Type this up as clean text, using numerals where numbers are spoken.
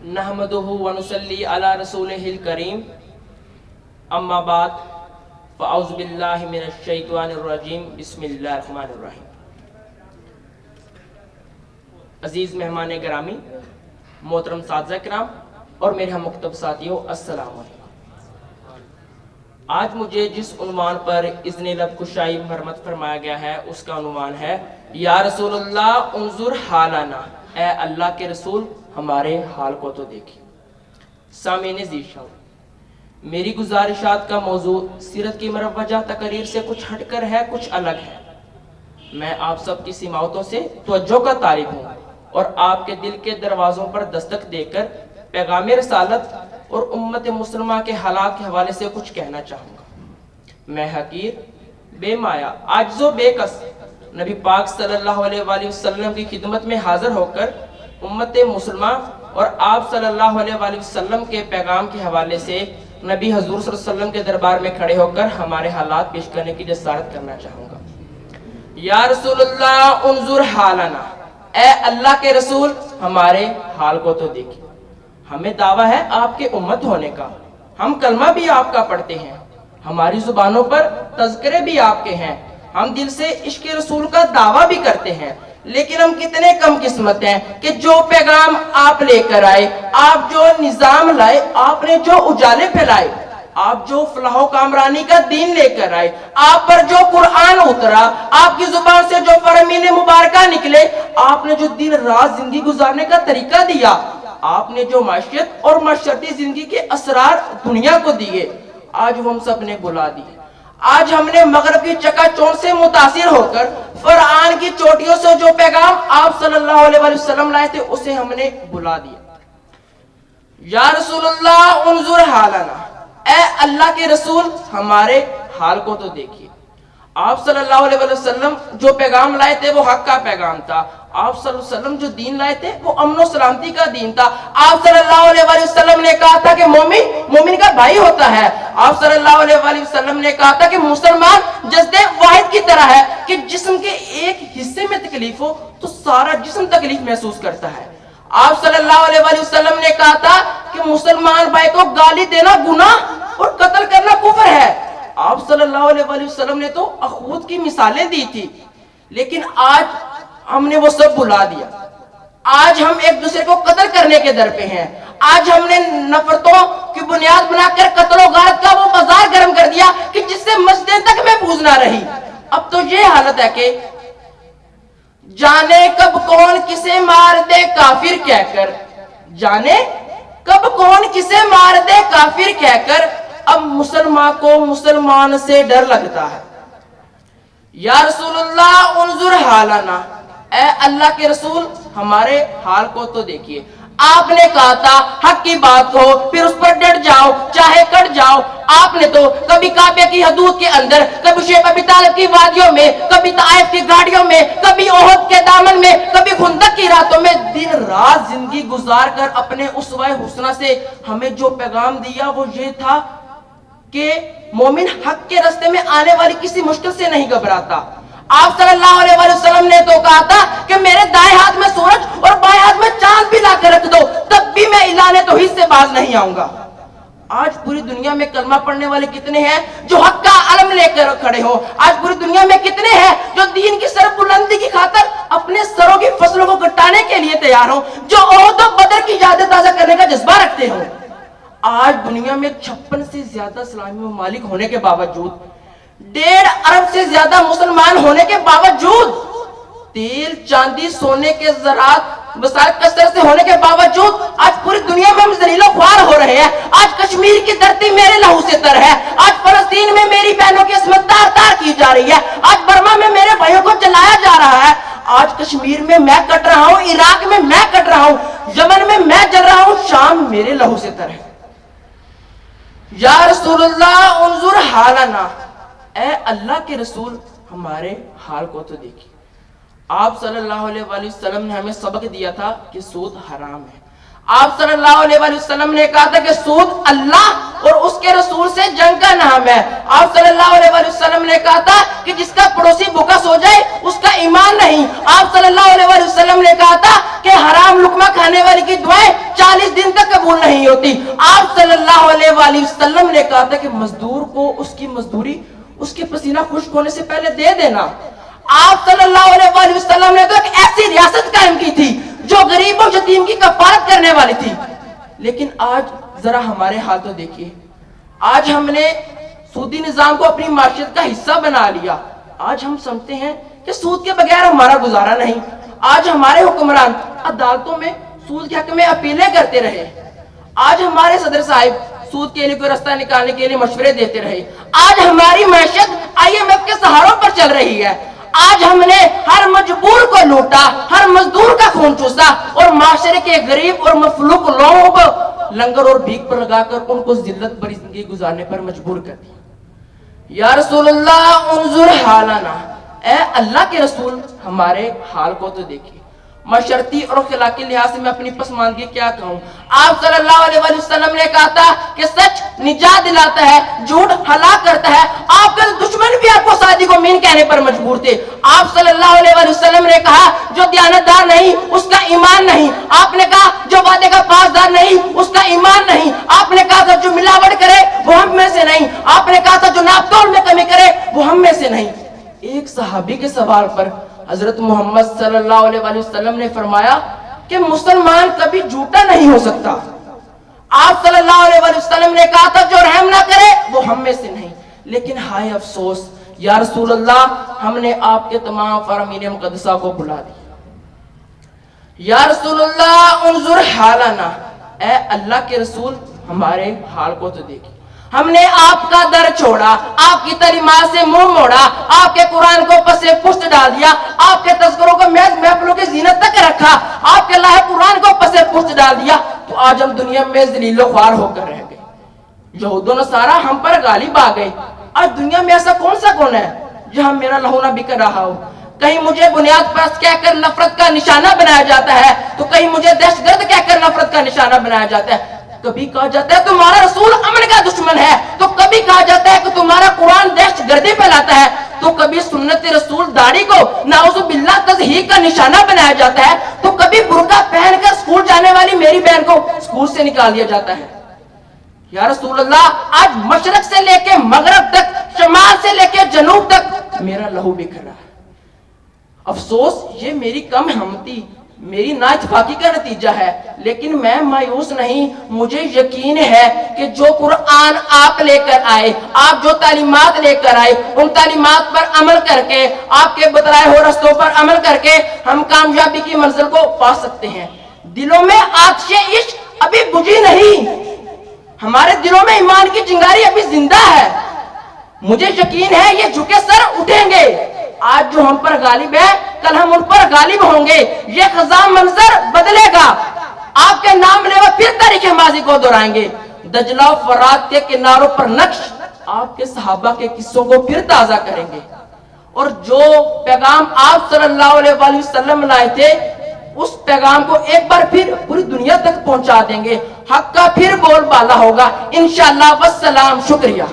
नहमदुहु व नुसल्ली अला रसूलिहिल करीम अम्मा बाद फ़अऊज़ु बिल्लाहि मिनश शैतानिर रजीम बिस्मिल्लाहिर रहमानिर रहीम। अजीज़ मेहमान गिरामी, मोहतरम साथिया किराम और मेरे हम मुख्तब साथियों, अस्सलाम वालेकुम। आज मुझे जिस उन्वान पर इज़्ने लब कुशाई मरमत फरमाया गया है उसका उन्वान है या रसूलुल्लाह उन्जुर हालाना, ए अल्लाह के रसूल हमारे हाल को तो देखिए। सामीन ज़ीशान, मेरी गुजारिशात का मौजू सीरत की मरवजा तकरीर से कुछ हटकर है, कुछ अलग है। मैं आप सब की सिमावतों से तवज्जो का तालिब हूँ और आपके दिल के दरवाज़ों पर दस्तक देकर पैगाम रसालत और उम्मत मुसलमा के हालात के हवाले से कुछ कहना चाहूँगा। मैं हकीर, बेमाया, आजिज़ो बेकस नबी पाक सल्लल्लाहु अलैहि वसल्लम की खिदमत में हाजिर होकर उम्मत मुसलमा और आप सल्लल्लाहु अलैहि वसल्लम के पैगाम के हवाले से नबी हजूर सल्लल्लाहु अलैहि वसल्लम के दरबार में खड़े होकर हमारे हालात पेश करने की जसारत करना चाहूँगा। या रसूलुल्लाह उन्जुर हालाना, ए अल्लाह के रसूल हमारे हाल को तो देखिए। हमें दावा है आपके उम्मत होने का, हम कलमा भी आपका पढ़ते हैं, हमारी जुबानों पर तज़किरे भी आपके हैं, हम दिल से इश्क़ रसूल का दावा भी करते हैं। लेकिन हम कितने कम किस्मत हैं कि जो पैगाम आप लेकर आए, आप जो निजाम लाए, आपने जो उजाले फैलाए, आप जो फलाह कामरानी का दीन लेकर आए, आप पर जो कुरान उतरा, आपकी जुबान से जो फरमीन मुबारका निकले, आपने जो दिन रात जिंदगी गुजारने का तरीका दिया, आपने जो माशियत और माशरती जिंदगी के असरार दुनिया को दिए, आज वो हम सब ने बुला दिए। आज हमने मगरब की चकाचौंध से मुतासिर होकर फरआन की चोटियों से जो पैगाम आप सल्लल्लाहु अलैहि वसल्लम लाए थे उसे हमने बुला दिया। या रसूलुल्लाह उन्जुर हालाना, ए अल्लाह के रसूल हमारे हाल को तो देखिए। आप सल्लल्लाहु अलैहि वसल्लम जो पैगाम लाए थे वो हक का पैगाम था। आप सल्लल्लाहु अलैहि वसल्लम जो दीन लाए थे वो अमन और सलामती का दीन था। आप सल्लल्लाहु अलैहि वसल्लम ने कहा था कि मोमिन का भाई होता है। आप सल्लल्लाहु अलैहि वसल्लम ने कहा था कि मुसलमान जज्बे वाहिद की तरह है कि जिस्म के एक हिस्से में तकलीफ हो तो सारा जिस्म तकलीफ महसूस करता है। आप सल्लल्लाहु अलैहि वसल्लम ने कहा था कि मुसलमान भाई को गाली देना गुनाह और कत्ल करना कुफ्र है। आप सल्लल्लाहु अलैहि वसल्लम ने तो अखूत की मिसालें दी थी, लेकिन आज हमने वो सब भुला दिया। आज हम एक दूसरे को कत्ल करने के दर पे हैं। आज हमने नफरतों की बुनियाद बनाकर कत्ल गारत का वो बाजार गर्म कर दिया कि जिससे मस्जिदें तक महफूज ना रही। अब तो ये हालत है कि जाने कब कौन किसे मार दे काफिर कहकर, जाने कब कौन किसे मार दे काफिर कहकर, अब मुसलमान को मुसलमान से डर लगता है। या रसूलुल्लाह उन्जुर हालाना, ए अल्लाह के रसूल हमारे हाल को तो देखिए। आपने कहा था हक की बात हो फिर उस पर डट जाओ चाहे कट जाओ। आपने तो कभी काबे की हदूद के अंदर, कभी शेख अबी तालिब की वादियों में, कभी ताइफ की गाड़ियों में, कभी ओहद के दामन में, कभी खुंदक की रातों में दिन रात जिंदगी गुजार कर अपने उसवा हुस्ना से हमें जो पैगाम दिया वो ये था कि मोमिन हक के रास्ते में आने वाली किसी मुश्किल से नहीं घबराता। आप सल्लल्लाहु अलैहि वसल्लम ने तो कहा था कि मेरे दाएं हाथ में सूरज और बाएं हाथ में चांद भी लाकर रख दो तब भी मैं इलाने तौहीद से बाज नहीं आऊंगा। आज पूरी दुनिया में कलमा पढ़ने वाले कितने हैं जो हक का अलम लेकर खड़े हो। आज पूरी दुनिया में कितने हैं जो दीन की सरबुलंदी की खातिर अपने सरों की फसलों को कटाने के लिए तैयार हो, जो ओहद और बदर की यादें ताजा करने का जज्बा रखते हो। आज दुनिया में 56 से ज्यादा इस्लामी ममालिक होने के बावजूद, 1.5 अरब से ज्यादा मुसलमान होने के बावजूद, तेल चांदी सोने के ज़रात वसाइल कसरत से होने के बावजूद आज पूरी दुनिया में हम जलीलो ख्वार हो रहे हैं। आज कश्मीर की धरती मेरे लहू से तर है। आज फलस्तीन में मेरी बहनों की इस्मत तार तार की जा रही है। आज बर्मा में मेरे भाइयों को जलाया जा रहा है। आज कश्मीर में मैं कट रहा हूँ, इराक में मैं कट रहा हूँ, यमन में मैं जल रहा हूँ, शाम मेरे लहू से तर है। या रसूलुल्लाह उन्जुर हालाना, ए अल्लाह के रसूल हमारे हाल को तो देखिए। आप सल्लल्लाहु अलैहि वसल्लम ने हमें सबक दिया था कि सूद हराम है। आप सल्लल्लाहु अलैहि वसल्लम ने कहा था कि सूद अल्लाह और उसके रसूल से जंग का नाम है। आप सल्लल्लाहु अलैहि वसल्लम ने कहा था कि जिसका पड़ोसी भूखा सो जाए उसका ईमान नहीं। आप सल्लल्लाहु अलैहि वसल्लम ने कहा था कि हराम लुकमा खाने वाले की दुआएं 40 दिन तक कबूल नहीं होती। आप सल्लल्लाहु अलैहि वसल्लम ने कहा था कि मजदूर को उसकी मजदूरी उसके पसीना खुश्क होने से पहले दे देना। आप सल्लल्लाहु अलैहि वसल्लम ने तो एक ऐसी रियासत कायम की थी जो गरीब और यतीम की कफारत करने वाली थी। लेकिन आज जरा हमारे हाल तो देखिए, आज हमने सूदी निजाम को अपनी माशियत का हिस्सा बना लिया। आज हम समझते हैं कि सूद के बगैर हमारा गुजारा नहीं। आज हमारे हुक्मरान अदालतों में सूद के हक में अपीलें करते रहे। आज हमारे सदर साहिब सूद के लिए कोई रास्ता निकालने के लिए मशवरे देते रहे। आज हमारी मैशत IMF के सहारों पर चल रही है। आज हमने हर मजबूर को लूटा, हर मजदूर का खून चूसा और माशरे के गरीब और मफलूक लोगों को लंगर और भीख पर लगाकर उनको जिल्लत भरी जिंदगी गुजारने पर मजबूर कर दिया। या रसूलल्लाह उन्जुर हालाना, ए अल्लाह के रसूल हमारे हाल को तो देखिए। मशरती और अखलाकी लिहाज से मैं अपनी पसमानदगी क्या कहूँ। आप सल्लल्लाहु अलैहि वसल्लम ने कहा था कि सच निजात दिलाता है, झूठ हलाक करता है। आपके दुश्मन भी आपको शादी को मीन कहने पर मजबूर थे। आप सल्लल्लाहु अलैहि वसल्लम ने कहा जो दयानतदार नहीं उसका ईमान नहीं। आपने कहा जो वादे का पासदार नहीं उसका ईमान नहीं। आपने कहा था जो मिलावट करे वो हम में से नहीं। आपने कहा था जो नापतोल में कमी करे वो हम में से नहीं। एक सहाबी के सवाल पर हजरत मोहम्मद सल्लल्लाहु अलैहि वसल्लम ने फरमाया कि मुसलमान कभी झूठा नहीं हो सकता। आप सल्लल्लाहु अलैहि वसल्लम ने कहा था जो रहम ना करे वो हम में से नहीं। लेकिन हाय अफसोस या रसूल अल्लाह, हमने आपके तमाम फरामीन मुकद्दसा को भुला दिया। या रसूल अल्लाह उन्जुर हालाना, ए अल्लाह के रसूल हमारे हाल को तो देखिए। हमने आपका दर छोड़ा, आपकी तालीमात से मुंह मोड़ा, आपके कुरान को पसे पुष्ट डाल दिया, आपके तज़किरों को महफिलों की ज़ीनत तक रखा, आपके लाहे कुरान को पसे पुष्ट डाल दिया, तो आज हम दुनिया में ज़लीलो ख्वार होकर रह गए। यहूद और नसारा हम पर गालिब आ गए। आज दुनिया में ऐसा कौन सा कौन है जहां मेरा लहू ना बिक रहा हो। कहीं मुझे बुनियाद परस्त कहकर नफरत का निशाना बनाया जाता है, तो कहीं मुझे दहशतगर्द कहकर नफरत का निशाना बनाया जाता है। कभी कहा जाता है तुम्हारा रसूल अमन का दुश्मन है, तो कभी कहा जाता है कि तुम्हारा कुरान दहशतगर्दी फैलाता है, तो कभी सुन्नत रसूल दाढ़ी को नाउज़ुबिल्लाह तज़हीक का निशाना बनाया जाता है, तो कभी बुर्का पहनकर स्कूल जाने वाली मेरी बहन को स्कूल से निकाल दिया जाता है। या रसूल अल्लाह, आज मशरक से लेके मगरब तक, शमाल से लेके जनूब तक मेरा लहू बिखर रहा है। अफसोस ये मेरी कम हिम्मती, मेरी नाइतफाकी का नतीजा है। लेकिन मैं मायूस नहीं, मुझे यकीन है कि जो कुरान आप लेकर आए, आप जो तालीमात लेकर आए, उन तालीमात पर अमल करके, आपके बतलाए हुए रास्तों पर अमल करके हम कामयाबी की मंजिल को पा सकते हैं। दिलों में आतिशे इश्क अभी बुझी नहीं, हमारे दिलों में ईमान की चिंगारी अभी जिंदा है। मुझे यकीन है ये झुके सर उठेंगे। आज जो हम पर गालिब है कल हम उन पर गालिब होंगे। ये खज़ा मंजर बदलेगा, आपके नाम ले वो फिर तारीख़ माज़ी को दोहराएंगे। दजला फरात के किनारों पर नक्श आपके सहाबा के किस्सों को फिर ताज़ा करेंगे। और जो पैगाम आप सल्लल्लाहु अलैहि वसल्लम लाए थे, उस पैगाम को एक बार फिर पूरी दुनिया तक पहुंचा देंगे। हक का फिर बोलबाला होगा इंशाअल्लाह। वस्सलाम, शुक्रिया।